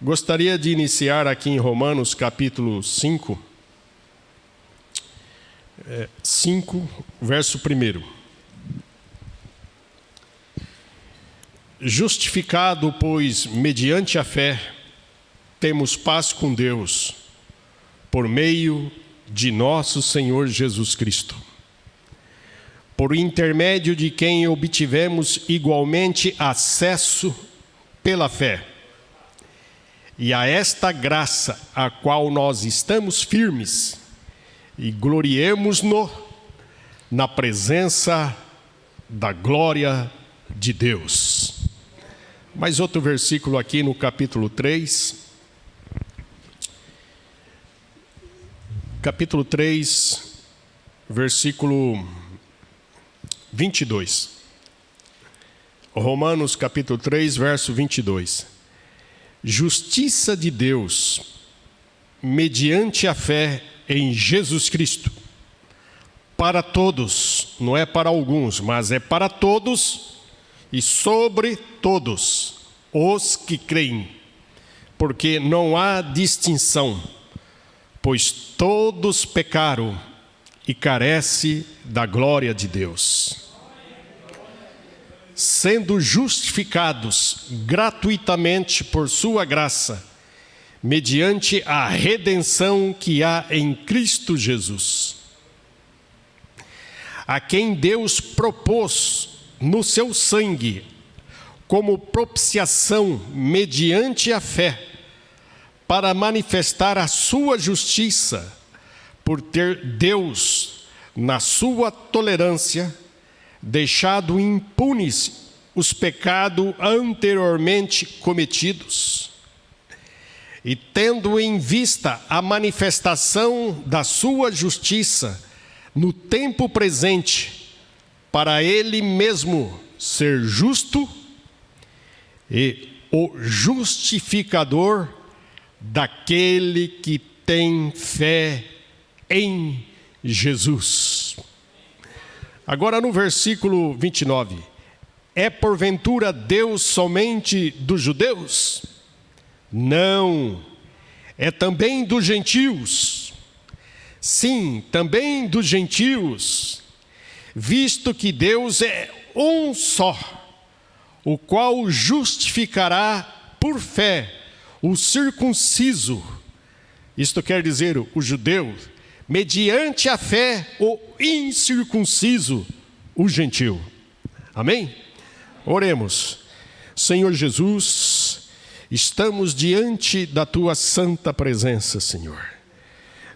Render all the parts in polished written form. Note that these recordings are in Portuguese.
Gostaria de iniciar aqui em Romanos capítulo 5, 5, verso 1. Justificado, pois, mediante a fé, temos paz com Deus, por meio de nosso Senhor Jesus Cristo, por intermédio de quem obtivemos igualmente acesso pela fé. E a esta graça, a qual nós estamos firmes, e gloriemos-nos na presença da glória de Deus. Mais outro versículo aqui no capítulo 3. Capítulo 3, versículo 22. Romanos capítulo 3, verso 22. Justiça de Deus, mediante a fé em Jesus Cristo, para todos, não é para alguns, mas é para todos e sobre todos os que creem, porque não há distinção, pois todos pecaram e carecem da glória de Deus, sendo justificados gratuitamente por sua graça, mediante a redenção que há em Cristo Jesus, a quem Deus propôs no seu sangue como propiciação mediante a fé, para manifestar a sua justiça, por ter Deus, na sua tolerância, deixado impunes os pecados anteriormente cometidos, e tendo em vista a manifestação da sua justiça no tempo presente, para ele mesmo ser justo e o justificador daquele que tem fé em Jesus. Agora no versículo 29, é porventura Deus somente dos judeus? Não, é também dos gentios. Sim, também dos gentios, visto que Deus é um só, o qual justificará por fé o circunciso, isto quer dizer o judeu, mediante a fé o incircunciso, o gentil. Amém? Oremos. Senhor Jesus, estamos diante da tua santa presença, Senhor.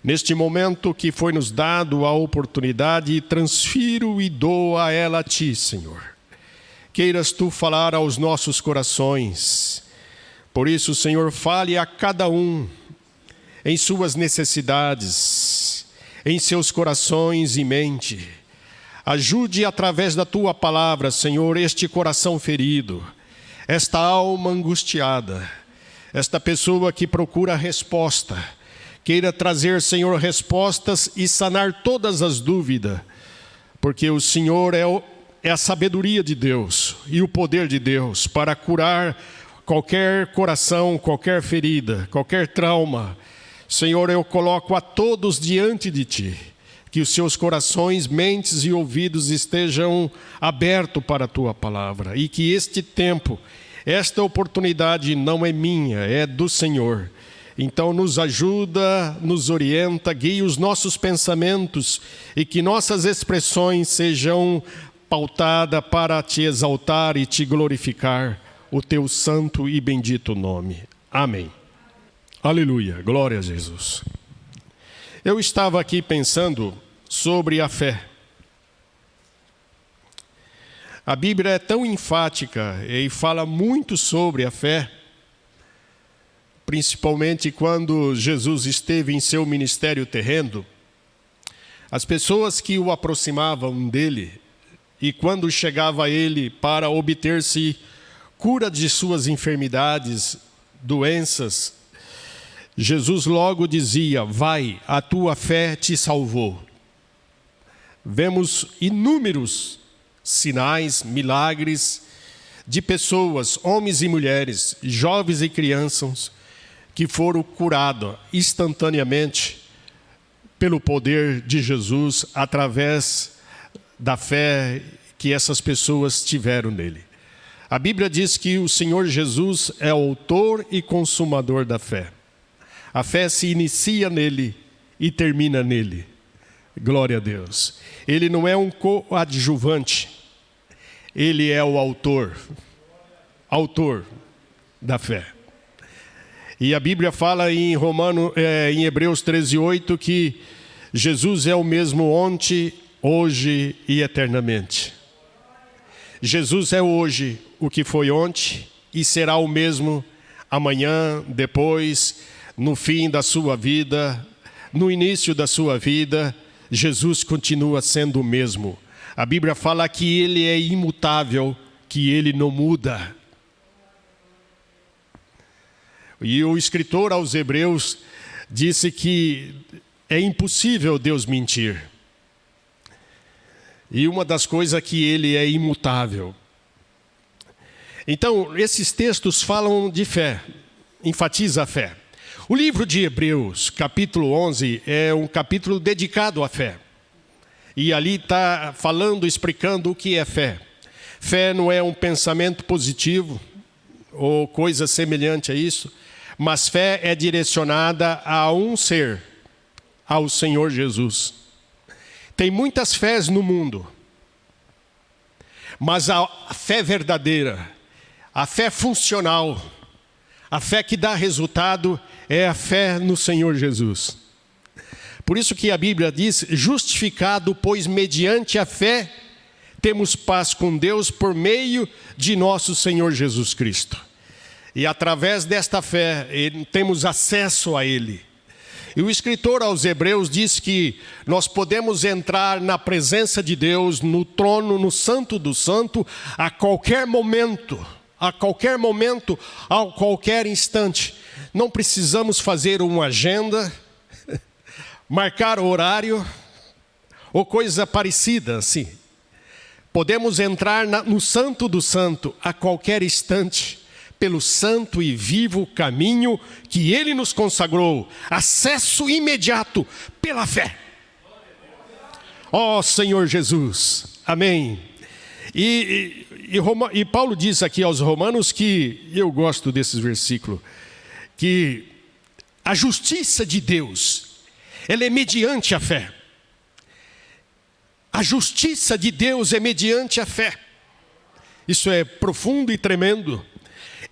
Neste momento que foi nos dado a oportunidade, transfiro e dou a ela a ti, Senhor. Queiras tu falar aos nossos corações. Por isso, Senhor, fale a cada um em suas necessidades, em seus corações e mente. Ajude através da tua palavra, Senhor, este coração ferido, esta alma angustiada, esta pessoa que procura resposta. Queira trazer, Senhor, respostas e sanar todas as dúvidas, porque o Senhor é a sabedoria de Deus e o poder de Deus para curar qualquer coração, qualquer ferida, qualquer trauma. Senhor, eu coloco a todos diante de ti, que os seus corações, mentes e ouvidos estejam abertos para a tua palavra, e que este tempo, esta oportunidade não é minha, é do Senhor. Então nos ajuda, nos orienta, guia os nossos pensamentos, e que nossas expressões sejam pautadas para te exaltar e te glorificar, o teu santo e bendito nome. Amém. Aleluia, glória a Jesus. Eu estava aqui pensando sobre a fé. A Bíblia é tão enfática e fala muito sobre a fé, principalmente quando Jesus esteve em seu ministério terreno. As pessoas que o aproximavam dele, e quando chegava a ele para obter-se cura de suas enfermidades, doenças, Jesus logo dizia: vai, a tua fé te salvou. Vemos inúmeros sinais, milagres de pessoas, homens e mulheres, jovens e crianças, que foram curados instantaneamente pelo poder de Jesus, através da fé que essas pessoas tiveram nele. A Bíblia diz que o Senhor Jesus é o autor e consumador da fé. A fé se inicia nele e termina nele. Glória a Deus. Ele não é um coadjuvante, ele é o autor da fé. E a Bíblia fala em Hebreus 13:8 que Jesus é o mesmo ontem, hoje e eternamente. Jesus é hoje o que foi ontem e será o mesmo amanhã, depois, no fim da sua vida, no início da sua vida. Jesus continua sendo o mesmo. A Bíblia fala que ele é imutável, que ele não muda. E o escritor aos Hebreus disse que é impossível Deus mentir. E uma das coisas é que ele é imutável. Então, esses textos falam de fé, enfatiza a fé. O livro de Hebreus, capítulo 11, é um capítulo dedicado à fé. E ali está falando, explicando o que é fé. Fé não é um pensamento positivo ou coisa semelhante a isso, mas fé é direcionada a um ser, ao Senhor Jesus. Tem muitas fés no mundo, mas a fé verdadeira, a fé funcional, a fé que dá resultado é a fé no Senhor Jesus. Por isso que a Bíblia diz: justificado, pois mediante a fé temos paz com Deus por meio de nosso Senhor Jesus Cristo. E através desta fé temos acesso a Ele. E o escritor aos Hebreus diz que nós podemos entrar na presença de Deus, no trono, no Santo do Santo, a qualquer momento, a qualquer instante. Não precisamos fazer uma agenda, marcar horário ou coisa parecida assim. Podemos entrar no Santo do Santo a qualquer instante, pelo santo e vivo caminho que Ele nos consagrou, acesso imediato pela fé. Ó Senhor Jesus, amém. E Paulo diz aqui aos Romanos que, eu gosto desses versículos, que a justiça de Deus, ela é mediante a fé. A justiça de Deus é mediante a fé. Isso é profundo e tremendo.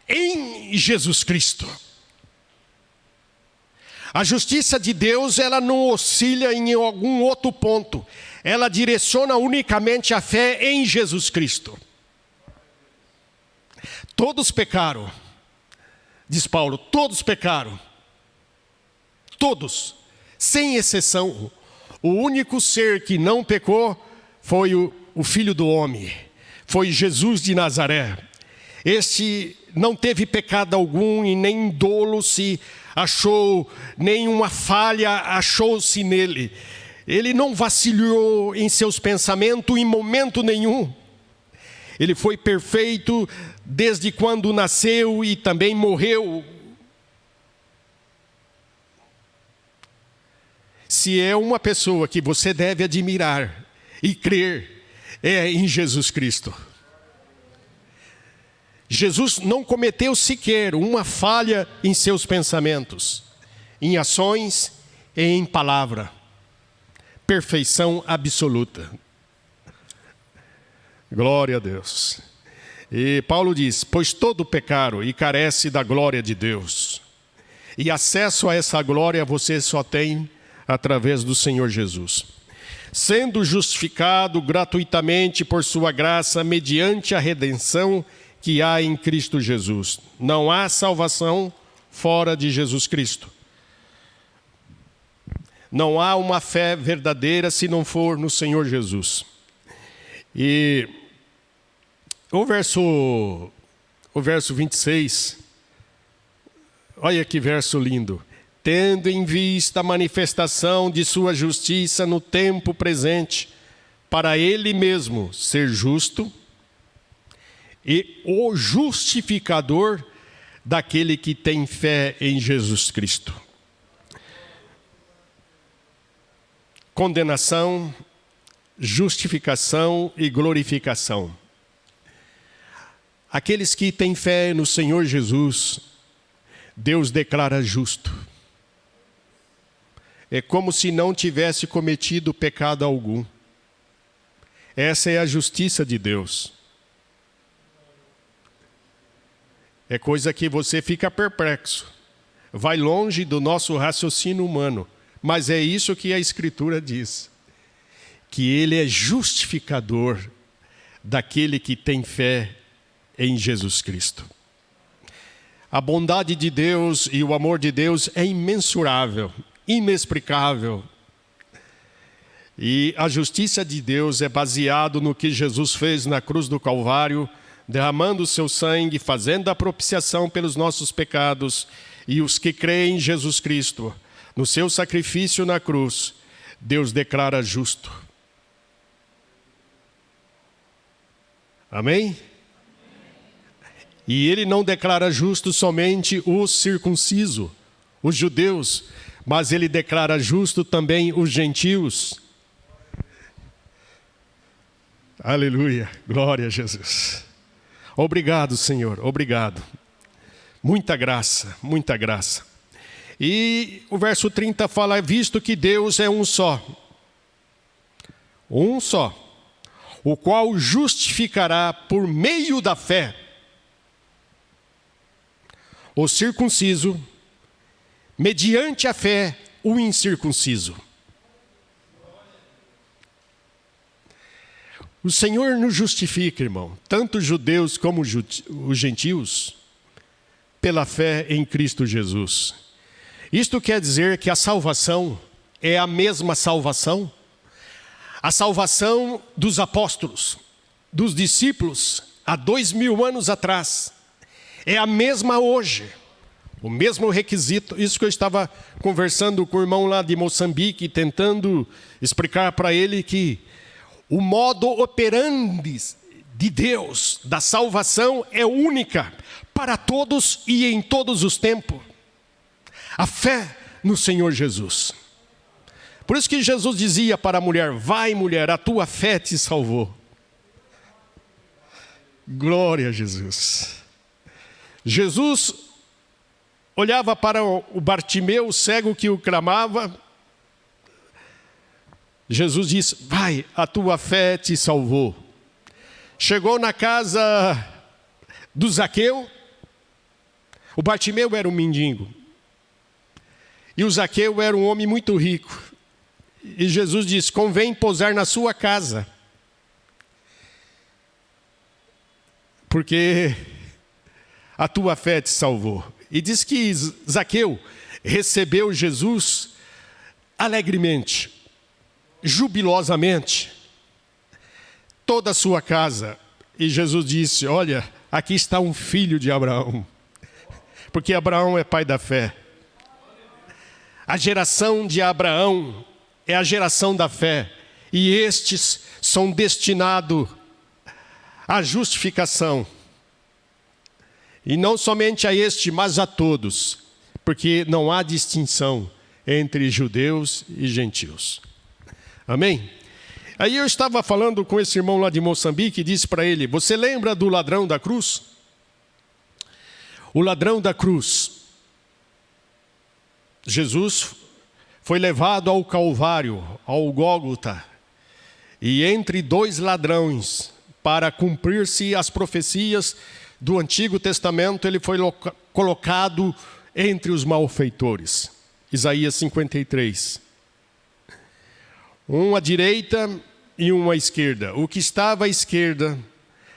Em Jesus Cristo. A justiça de Deus, ela não oscila em algum outro ponto. Ela direciona unicamente a fé em Jesus Cristo. Todos pecaram, diz Paulo, todos pecaram. Todos, sem exceção. O único ser que não pecou foi o Filho do Homem. Foi Jesus de Nazaré. Este não teve pecado algum e nem dolo se achou, nenhuma falha achou-se nele. Ele não vacilou em seus pensamentos em momento nenhum. Ele foi perfeito desde quando nasceu e também morreu. Se é uma pessoa que você deve admirar e crer, é em Jesus Cristo. Jesus não cometeu sequer uma falha em seus pensamentos, em ações e em palavra. Perfeição absoluta. Glória a Deus. E Paulo diz: pois todo pecaram e carece da glória de Deus. E acesso a essa glória você só tem através do Senhor Jesus. Sendo justificado gratuitamente por sua graça, mediante a redenção que há em Cristo Jesus. Não há salvação fora de Jesus Cristo. Não há uma fé verdadeira se não for no Senhor Jesus. E o verso 26, olha que verso lindo. Tendo em vista a manifestação de sua justiça no tempo presente, para Ele mesmo ser justo e o justificador daquele que tem fé em Jesus Cristo. Condenação, justificação e glorificação. Aqueles que têm fé no Senhor Jesus, Deus declara justo. É como se não tivesse cometido pecado algum. Essa é a justiça de Deus. É coisa que você fica perplexo. Vai longe do nosso raciocínio humano. Mas é isso que a Escritura diz. Que Ele é justificador daquele que tem fé em Jesus Cristo. A bondade de Deus e o amor de Deus é imensurável, inexplicável. E a justiça de Deus é baseado no que Jesus fez na cruz do Calvário, derramando o seu sangue, fazendo a propiciação pelos nossos pecados, e os que creem em Jesus Cristo, no seu sacrifício na cruz, Deus declara justo. Amém? E Ele não declara justo somente os circuncisos, os judeus, mas Ele declara justo também os gentios. Aleluia, glória a Jesus. Obrigado, Senhor, obrigado. Muita graça, muita graça. E o verso 30 fala, visto que Deus é um só, o qual justificará por meio da fé o circunciso, mediante a fé, o incircunciso. O Senhor nos justifica, irmão, tanto os judeus como os gentios, pela fé em Cristo Jesus. Isto quer dizer que a salvação é a mesma salvação? A salvação dos apóstolos, dos discípulos, há 2000 anos atrás, é a mesma hoje. O mesmo requisito, isso que eu estava conversando com o irmão lá de Moçambique, tentando explicar para ele que o modo operandi de Deus, da salvação, é única para todos e em todos os tempos. A fé no Senhor Jesus. Por isso que Jesus dizia para a mulher, vai mulher, a tua fé te salvou. Glória a Jesus. Jesus olhava para o Bartimeu, o cego que o clamava. Jesus disse, vai, a tua fé te salvou. Chegou na casa do Zaqueu. O Bartimeu era um mendigo. E o Zaqueu era um homem muito rico. E Jesus disse, convém pousar na sua casa. Porque a tua fé te salvou. E diz que Zaqueu recebeu Jesus alegremente, jubilosamente, toda a sua casa. E Jesus disse, olha, aqui está um filho de Abraão. Porque Abraão é pai da fé. A geração de Abraão é a geração da fé. E estes são destinados à justificação. E não somente a este, mas a todos. Porque não há distinção entre judeus e gentios. Amém? Aí eu estava falando com esse irmão lá de Moçambique e disse para ele, você lembra do ladrão da cruz? O ladrão da cruz. Jesus foi levado ao Calvário, ao Gólgota, e entre dois ladrões, para cumprir-se as profecias do Antigo Testamento, ele foi colocado entre os malfeitores. Isaías 53. Um à direita e um à esquerda. O que estava à esquerda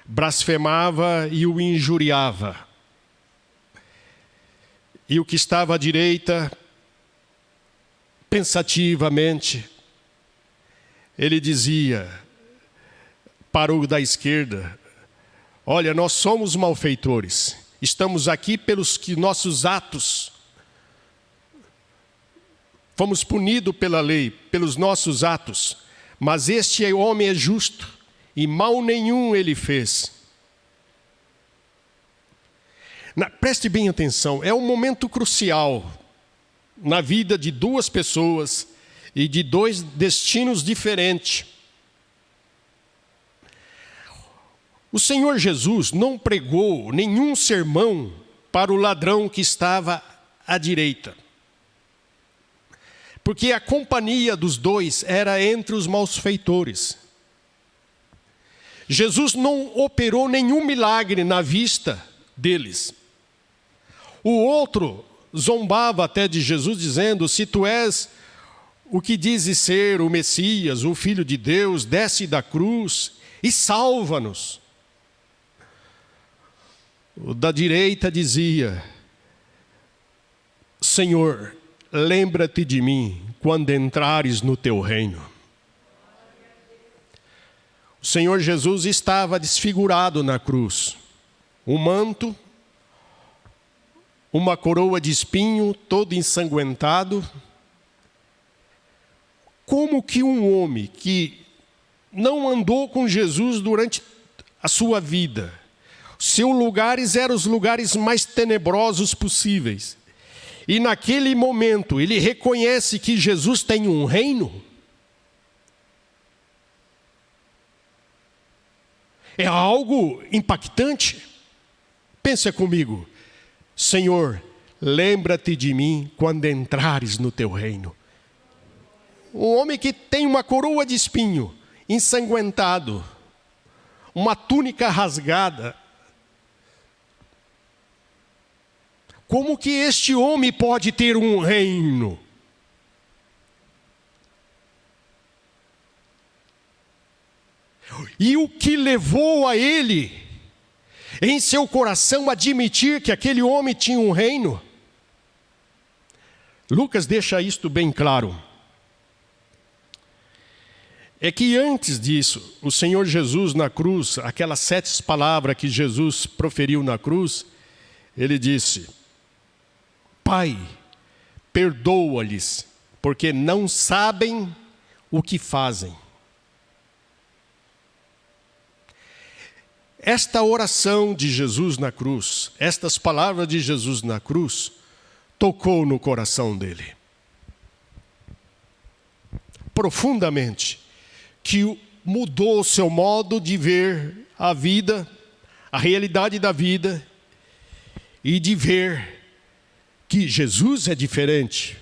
blasfemava e o injuriava. E o que estava à direita, pensativamente, ele dizia para o da esquerda, olha, nós somos malfeitores, estamos aqui pelos que nossos atos, fomos punidos pela lei, pelos nossos atos, mas este homem é justo, e mal nenhum ele fez. Preste bem atenção, é um momento crucial na vida de duas pessoas e de dois destinos diferentes. O Senhor Jesus não pregou nenhum sermão para o ladrão que estava à direita, porque a companhia dos dois era entre os malfeitores. Jesus não operou nenhum milagre na vista deles. O outro zombava até de Jesus, dizendo: se tu és o que dizes ser o Messias, o Filho de Deus, desce da cruz e salva-nos. O da direita dizia: Senhor, lembra-te de mim quando entrares no teu reino. O Senhor Jesus estava desfigurado na cruz. Um manto, uma coroa de espinho, todo ensanguentado. Como que um homem que não andou com Jesus durante a sua vida, seus lugares eram os lugares mais tenebrosos possíveis, e naquele momento ele reconhece que Jesus tem um reino? É algo impactante. Pensa comigo: Senhor, lembra-te de mim quando entrares no teu reino. Um homem que tem uma coroa de espinho, ensanguentado, uma túnica rasgada. Como que este homem pode ter um reino? E o que levou a ele, em seu coração, admitir que aquele homem tinha um reino? Lucas deixa isto bem claro. É que antes disso, o Senhor Jesus na cruz, aquelas 7 palavras que Jesus proferiu na cruz, ele disse: Pai, perdoa-lhes, porque não sabem o que fazem. Esta oração de Jesus na cruz, estas palavras de Jesus na cruz, tocou no coração dele profundamente, que mudou o seu modo de ver a vida, a realidade da vida, e de ver que Jesus é diferente.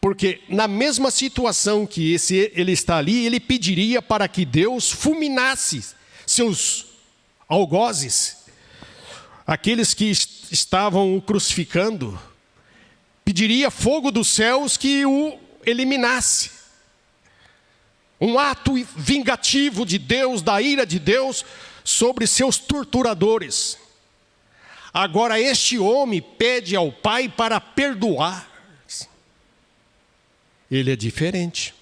Porque na mesma situação que ele está ali, ele pediria para que Deus fulminasse seus algozes, aqueles que estavam o crucificando, pediria fogo dos céus que o eliminasse. Um ato vingativo de Deus, da ira de Deus sobre seus torturadores. Agora este homem pede ao Pai para perdoar. Ele é diferente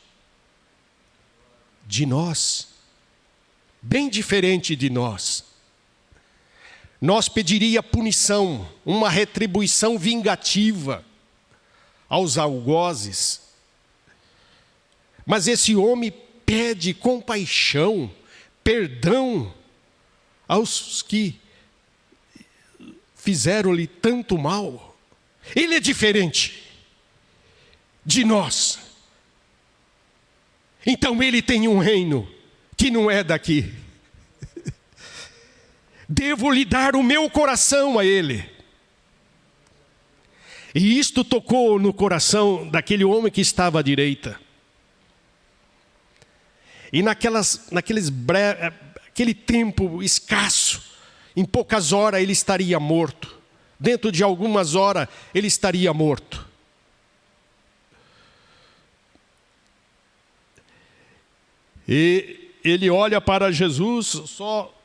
de nós, bem diferente de nós. Nós pediria punição, uma retribuição vingativa aos algozes. Mas esse homem pede compaixão, perdão aos que fizeram-lhe tanto mal. Ele é diferente de nós. Então ele tem um reino que não é daqui. Devo lhe dar o meu coração a ele. E isto tocou no coração daquele homem que estava à direita. E aquele tempo escasso, em poucas horas ele estaria morto. Dentro de algumas horas ele estaria morto. E ele olha para Jesus, só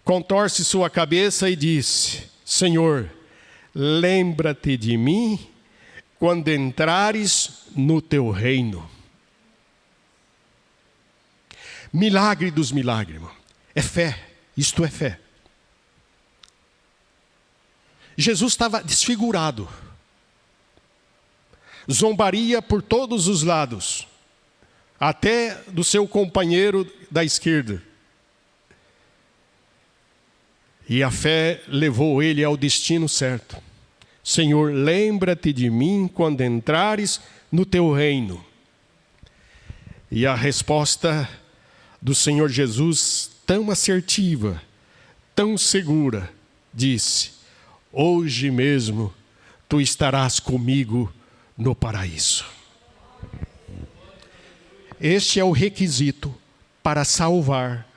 contorce sua cabeça e diz: Senhor, lembra-te de mim quando entrares no teu reino. Milagre dos milagres, irmão. É fé, isto é fé. Jesus estava desfigurado, zombaria por todos os lados, até do seu companheiro da esquerda. E a fé levou ele ao destino certo. Senhor, lembra-te de mim quando entrares no teu reino. E a resposta do Senhor Jesus, tão assertiva, tão segura, disse: hoje mesmo tu estarás comigo no paraíso. Este é o requisito para salvar,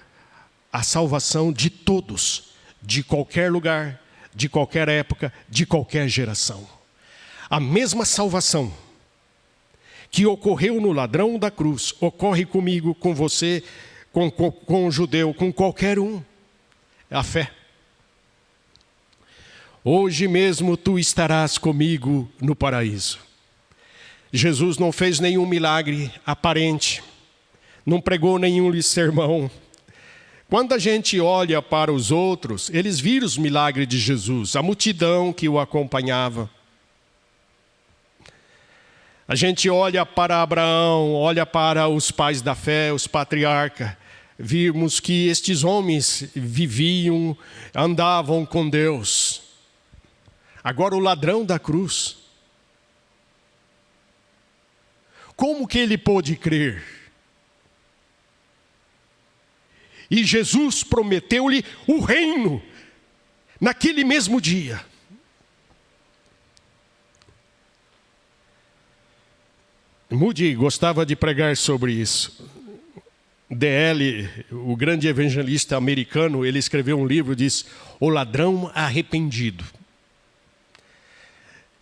a salvação de todos, de qualquer lugar, de qualquer época, de qualquer geração. A mesma salvação que ocorreu no ladrão da cruz, ocorre comigo, com você, com o judeu, com qualquer um. É a fé. Hoje mesmo tu estarás comigo no paraíso. Jesus não fez nenhum milagre aparente, não pregou nenhum sermão. Quando a gente olha para os outros, eles viram os milagres de Jesus, a multidão que o acompanhava. A gente olha para Abraão, olha para os pais da fé, os patriarcas, vimos que estes homens viviam, andavam com Deus. Agora o ladrão da cruz, como que ele pôde crer? E Jesus prometeu-lhe o reino naquele mesmo dia. Moody gostava de pregar sobre isso. D.L., o grande evangelista americano, ele escreveu um livro, diz: O Ladrão Arrependido.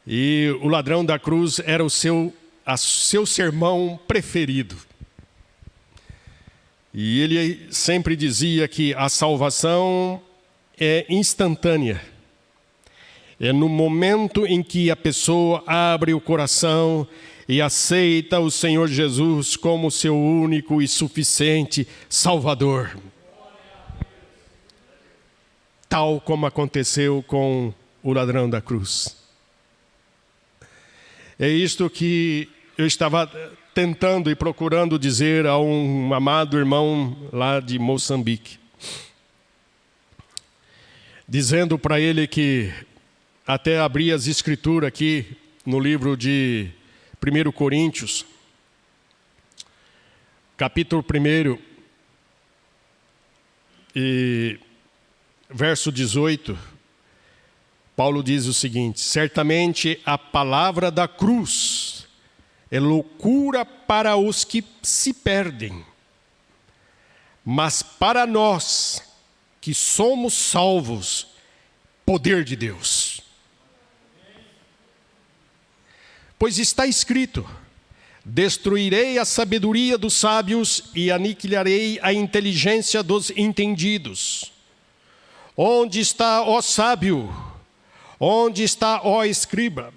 E o ladrão da cruz era o seu sermão preferido. E ele sempre dizia que a salvação é instantânea. É no momento em que a pessoa abre o coração e aceita o Senhor Jesus como seu único e suficiente Salvador. Tal como aconteceu com o ladrão da cruz. É isto que eu estava tentando e procurando dizer a um amado irmão lá de Moçambique. Dizendo para ele que, até abri as escrituras aqui no livro de 1 Coríntios, capítulo 1, e verso 18, Paulo diz o seguinte: certamente a palavra da cruz é loucura para os que se perdem, mas para nós que somos salvos, poder de Deus. Pois está escrito: destruirei a sabedoria dos sábios e aniquilarei a inteligência dos entendidos. Onde está, ó sábio? Onde está, ó escriba?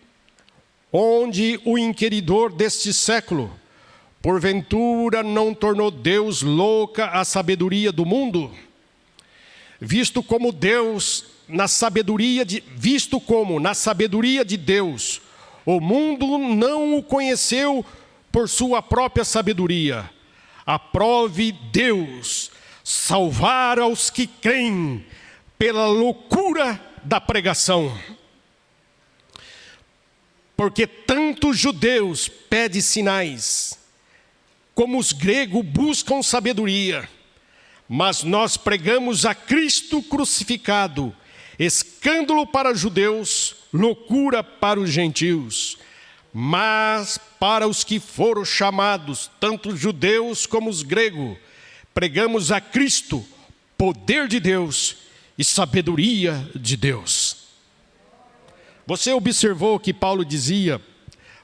Onde o inquiridor deste século? Porventura não tornou Deus louca a sabedoria do mundo? Visto como na sabedoria de Deus, o mundo não o conheceu por sua própria sabedoria. Aprove Deus salvar aos que creem pela loucura da pregação. Porque tanto os judeus pedem sinais, como os gregos buscam sabedoria. Mas nós pregamos a Cristo crucificado, escândalo para os judeus, loucura para os gentios. Mas para os que foram chamados, tanto os judeus como os gregos, pregamos a Cristo, poder de Deus e sabedoria de Deus. Você observou que Paulo dizia,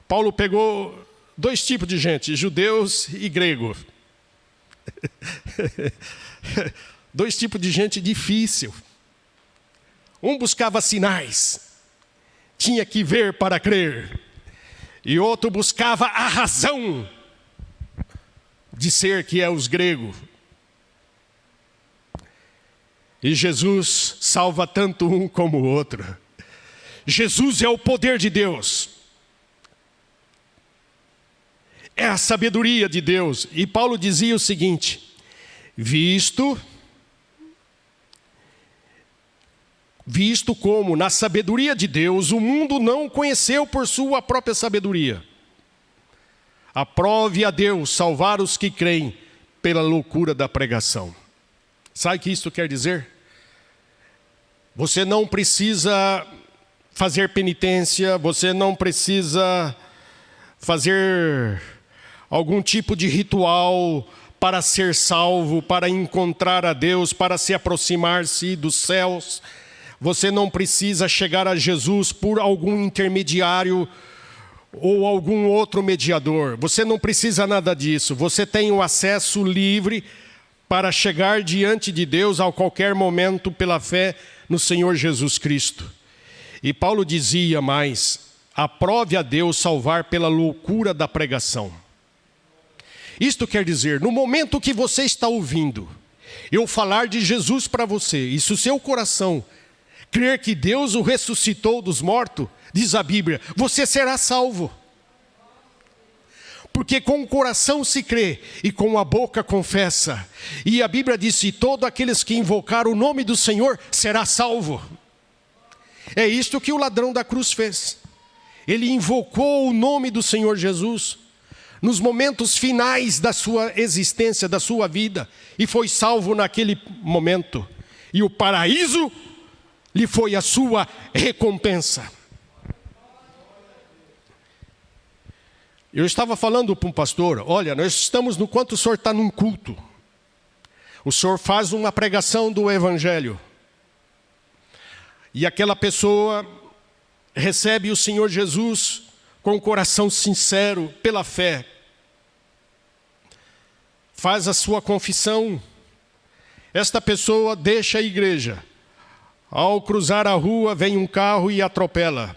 Paulo pegou dois tipos de gente, judeus e grego. Dois tipos de gente difícil. Um buscava sinais, tinha que ver para crer. E outro buscava a razão de ser, que é os gregos. E Jesus salva tanto um como o outro. Jesus é o poder de Deus. É a sabedoria de Deus. E Paulo dizia o seguinte: visto visto como, na sabedoria de Deus, o mundo não o conheceu por sua própria sabedoria. Aprove a Deus salvar os que creem pela loucura da pregação. Sabe o que isso quer dizer? Você não precisa fazer penitência, você não precisa fazer algum tipo de ritual para ser salvo, para encontrar a Deus, para se aproximar-se dos céus. Você não precisa chegar a Jesus por algum intermediário ou algum outro mediador. Você não precisa nada disso. Você tem o acesso livre para chegar diante de Deus a qualquer momento pela fé no Senhor Jesus Cristo. E Paulo dizia mais: aprove a Deus salvar pela loucura da pregação. Isto quer dizer, no momento que você está ouvindo eu falar de Jesus para você, e se o seu coração crer que Deus o ressuscitou dos mortos, diz a Bíblia, você será salvo. Porque com o coração se crê e com a boca confessa. E a Bíblia diz, e todos aqueles que invocar o nome do Senhor será salvo. É isto que o ladrão da cruz fez. Ele invocou o nome do Senhor Jesus nos momentos finais da sua existência, da sua vida, e foi salvo naquele momento. E o paraíso lhe foi a sua recompensa. Eu estava falando para um pastor, olha, nós estamos no quanto o senhor está num culto. O senhor faz uma pregação do Evangelho. E aquela pessoa recebe o Senhor Jesus com o coração sincero, pela fé. Faz a sua confissão. Esta pessoa deixa a igreja. Ao cruzar a rua, vem um carro e atropela.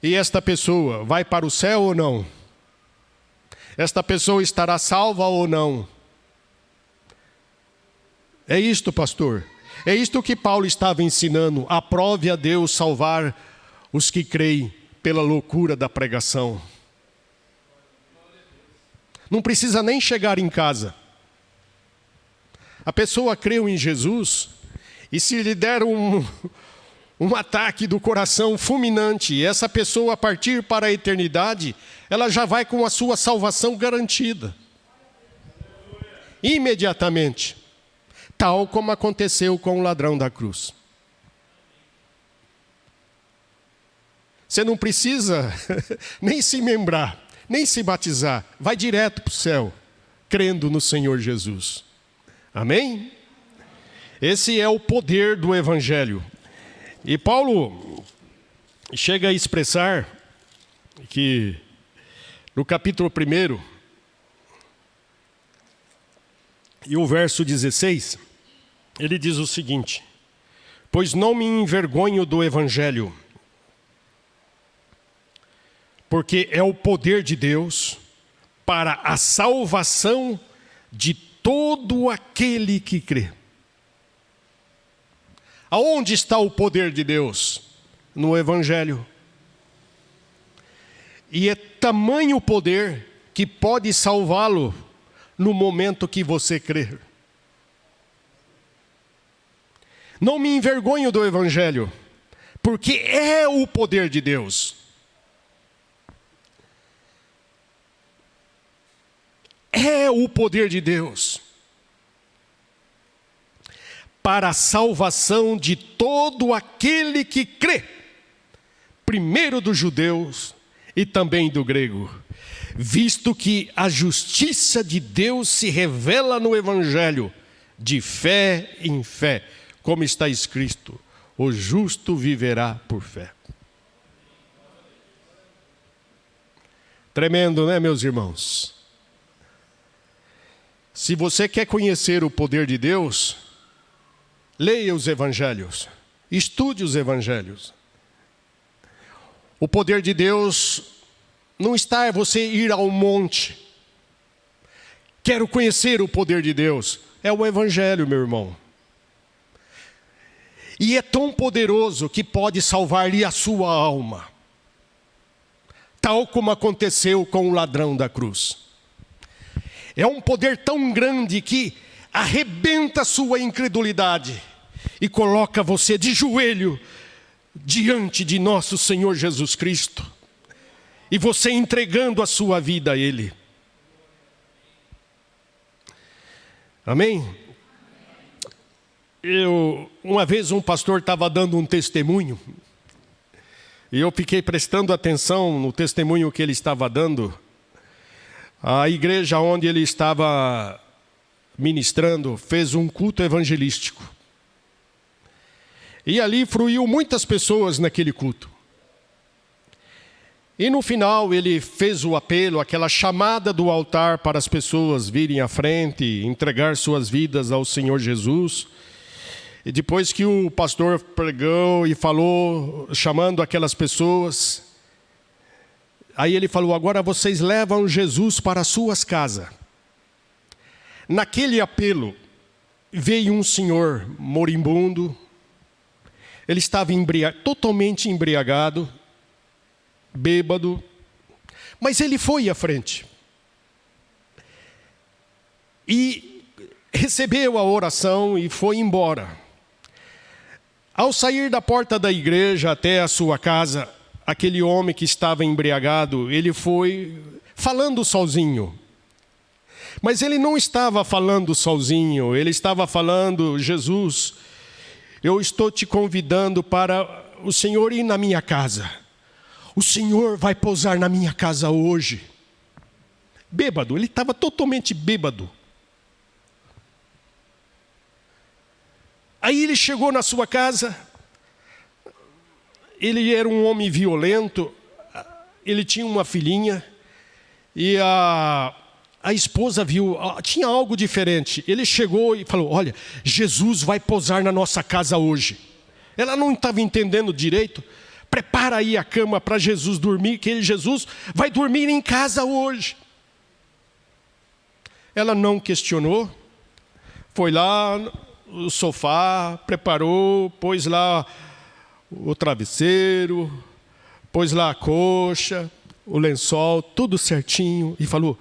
E esta pessoa vai para o céu ou não? Esta pessoa estará salva ou não? É isto, pastor. É isto que Paulo estava ensinando. Aprove a Deus salvar os que creem pela loucura da pregação. Não precisa nem chegar em casa. A pessoa creu em Jesus, e se lhe der um ataque do coração fulminante, e essa pessoa partir para a eternidade, ela já vai com a sua salvação garantida. Imediatamente. Tal como aconteceu com o ladrão da cruz. Você não precisa nem se membrar, nem se batizar. Vai direto para o céu, crendo no Senhor Jesus. Amém? Esse é o poder do Evangelho. E Paulo chega a expressar que no capítulo 1 e o verso 16, ele diz o seguinte: pois não me envergonho do Evangelho, porque é o poder de Deus para a salvação de todo aquele que crê. Aonde está o poder de Deus? No Evangelho. E é tamanho o poder que pode salvá-lo no momento que você crer. Não me envergonho do Evangelho, porque é o poder de Deus. É o poder de Deus para a salvação de todo aquele que crê, primeiro dos judeus e também do grego, visto que a justiça de Deus se revela no Evangelho, de fé em fé, como está escrito, o justo viverá por fé. Tremendo, né, meus irmãos? Se você quer conhecer o poder de Deus, leia os evangelhos, estude os evangelhos. O poder de Deus não está em você ir ao monte. Quero conhecer o poder de Deus. É o Evangelho, meu irmão. E é tão poderoso que pode salvar-lhe a sua alma. Tal como aconteceu com o ladrão da cruz. É um poder tão grande que arrebenta a sua incredulidade. e coloca você de joelho diante de nosso Senhor Jesus Cristo, e você entregando a sua vida a Ele. Amém? Uma vez um pastor estava dando um testemunho, e eu fiquei prestando atenção no testemunho que ele estava dando. A igreja onde ele estava ministrando fez um culto evangelístico. E ali fruiu muitas pessoas naquele culto. E no final ele fez o apelo, aquela chamada do altar para as pessoas virem à frente, entregar suas vidas ao Senhor Jesus. E depois que o pastor pregou e falou, chamando aquelas pessoas, aí ele falou: agora vocês levam Jesus para as suas casas. Naquele apelo, veio um senhor moribundo, ele estava totalmente embriagado, bêbado, mas ele foi à frente. E recebeu a oração e foi embora. Ao sair da porta da igreja até a sua casa, aquele homem que estava embriagado, ele foi falando sozinho. Mas ele não estava falando sozinho, ele estava falando: Jesus, eu estou te convidando para o Senhor ir na minha casa. O Senhor vai pousar na minha casa hoje. Bêbado, ele estava totalmente bêbado. Aí ele chegou na sua casa, ele era um homem violento, ele tinha uma filhinha, e a esposa viu, tinha algo diferente. Ele chegou e falou: olha, Jesus vai pousar na nossa casa hoje. Ela não estava entendendo direito. Prepara aí a cama para Jesus dormir, que Jesus vai dormir em casa hoje. Ela não questionou, foi lá no sofá, preparou, pôs lá o travesseiro, pôs lá a coxa, o lençol, tudo certinho, e falou: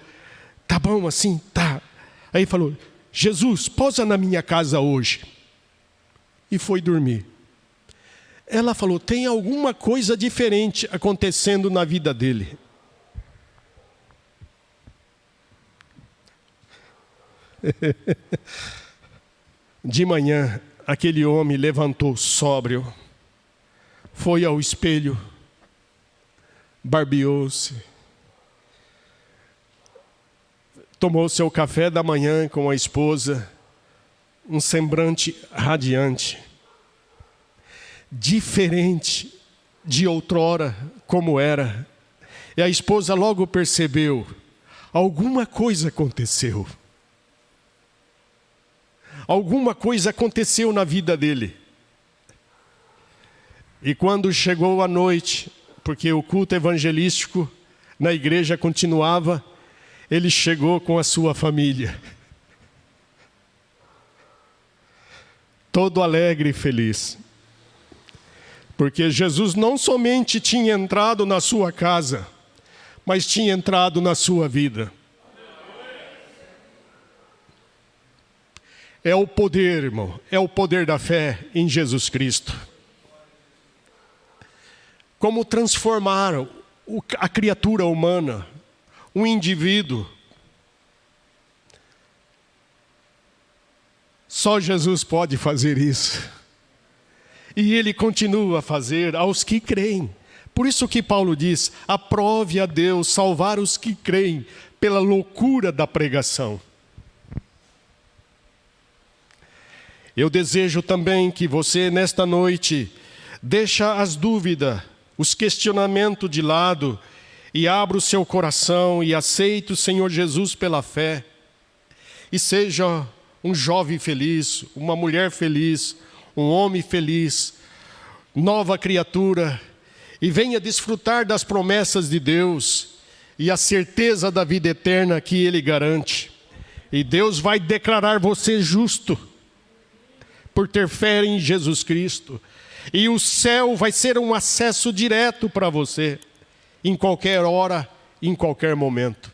tá bom assim? Tá. Aí falou: Jesus, pousa na minha casa hoje. E foi dormir. Ela falou: tem alguma coisa diferente acontecendo na vida dele. De manhã, aquele homem levantou sóbrio, foi ao espelho, barbeou-se, tomou seu café da manhã com a esposa, um semblante radiante, diferente de outrora como era. E a esposa logo percebeu: alguma coisa aconteceu. Alguma coisa aconteceu na vida dele. E quando chegou a noite, porque o culto evangelístico na igreja continuava, ele chegou com a sua família, todo alegre e feliz. Porque Jesus não somente tinha entrado na sua casa, mas tinha entrado na sua vida. É o poder, irmão, é o poder da fé em Jesus Cristo. Como transformar a criatura humana, um indivíduo. Só Jesus pode fazer isso. E Ele continua a fazer aos que creem. Por isso que Paulo diz: aprove a Deus salvar os que creem pela loucura da pregação. Eu desejo também que você, nesta noite, deixe as dúvidas, os questionamentos de lado e abra o seu coração e aceite o Senhor Jesus pela fé. E seja um jovem feliz, uma mulher feliz, um homem feliz, nova criatura, e venha desfrutar das promessas de Deus e a certeza da vida eterna que Ele garante. E Deus vai declarar você justo por ter fé em Jesus Cristo. E o céu vai ser um acesso direto para você, em qualquer hora, em qualquer momento.